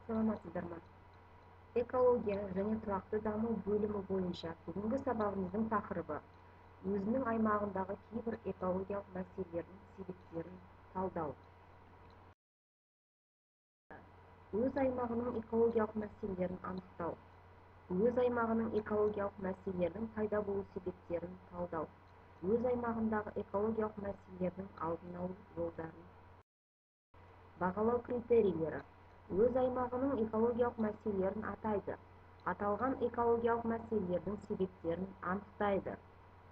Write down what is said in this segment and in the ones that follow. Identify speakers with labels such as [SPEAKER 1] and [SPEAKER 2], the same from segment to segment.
[SPEAKER 1] саламатсыздар ма? Экология және тұрақты даму бөлімі бойынша бүгінгі сабағымыздың тақырыбы өзінің аймағындағы кейбір экологиялық мәселелердің себептерін талдау. Өз аймағының экологиялық мәселелерін анықтау. Өз аймағының экологиялық мәселелердің пайда болу себептерін талдау. Өз аймағындағы экологиялық мәселелердің алдын алу жолдарын бағалау критерийлері. Өз аймағының экологиялық мәселелерін атайды. Аталған экологиялық мәселелердің себептерін анықтайды.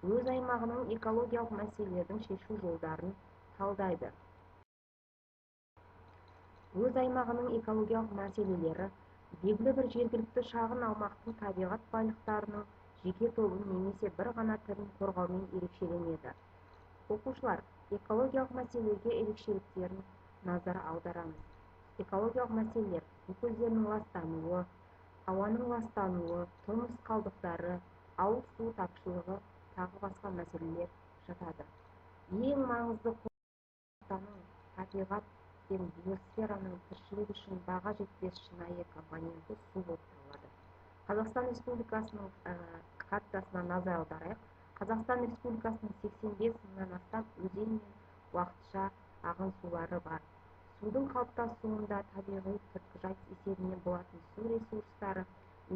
[SPEAKER 1] Өз аймағының экологиялық мәселелердің шешу жолдарын талдайды. Өз аймағының экологиялық мәселелері белгілі бір жергілікті шағын аумақтың табиғат байлықтарының жеке тобын немесе бір ғана түрін қорғаумен ерекшеленеді. Оқушылар, экологиялық мәселеге ерекшеліктерін назар аударамыз. Экологиялық мәселелер су көздерінің ластануы, ауаның ластануы, тұрмыс қалдықтары, ауыз су тапшылығы, тағы басқа мәселелер жатады. Ең маңызды табиғат пен биосфераның тіршілік үшін баға жетпес шынайы компоненті су болып табылады. Қазақстан Республикасының картасына назар аударайық. Қазақстан Республикасының 85 мыңнан астам өзен мен уақытша ағын сулары бар. Судың қалыптасуында табиғи түрткі есебінен болатын су ресурстары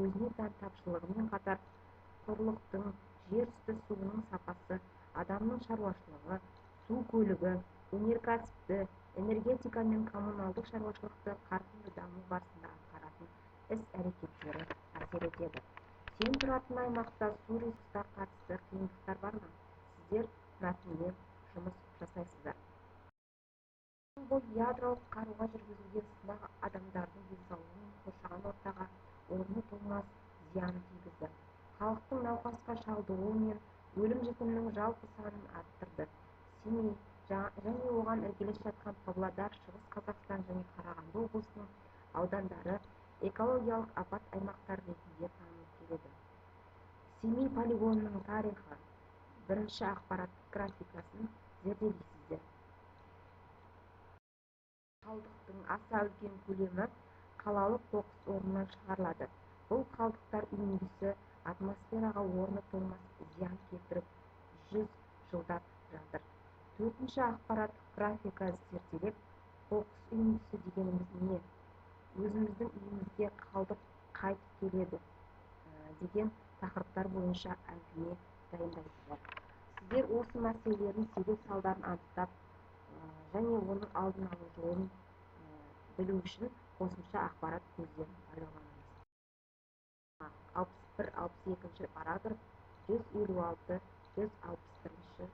[SPEAKER 1] өзіне тән тапшылығымен қатар құрлықтың жер үсті суының сапасы, адамның шаруашылығы, су көлігі, өнеркәсіпті, энергетика мен коммуналдық шаруашылықты қарқынды даму барысында атқаратын іс-әрекеттері әсер етеді. Сен тұратын аймақта су ресурсына қатысты қиындықтар бар ма? Сіздер мәтінмен жұмыс жасайсыздар. Бұл ядролық қаруға жүргізілген сынақ адамдардың денсаулығы мен қоршаған ортаға орны толмас зиянын тигізді. Халықтың науқасқа шалдығуы мен өлім-жітімнің жалпы санын арттырды. Семей және оған іргелес жатқан Павлодар, Шығыс Қазақстан және Қарағанды облысының аудандары экологиялық апат аймақтар ретінде танылып келеді. Семей полигонының тарихы бірінші ақпараттық графикасын зерделейсіздер. Қалдықтың аса үлкен көлемі қалалық қоқыс орнынан шығарылады. Бұл қалдықтар үйіндісі атмосфераға орны толмас зиян келтіріп 100 жылдап жатыр. Төртінші ақпараттық графика зерделеп, қоқыс үйіндісі дегеніміз не? Өзіміздің үйімізге қалдық қайтып келеді деген тақырыптар бойынша әңгіме дайындайсыздар. Сіздер осы мәселелердің себеп-салдарын анықтап және оның алдын алу жолын білу үшін қосымша ақпарат көздерін пайдаланыңыз. 61-62 параграф, 156-161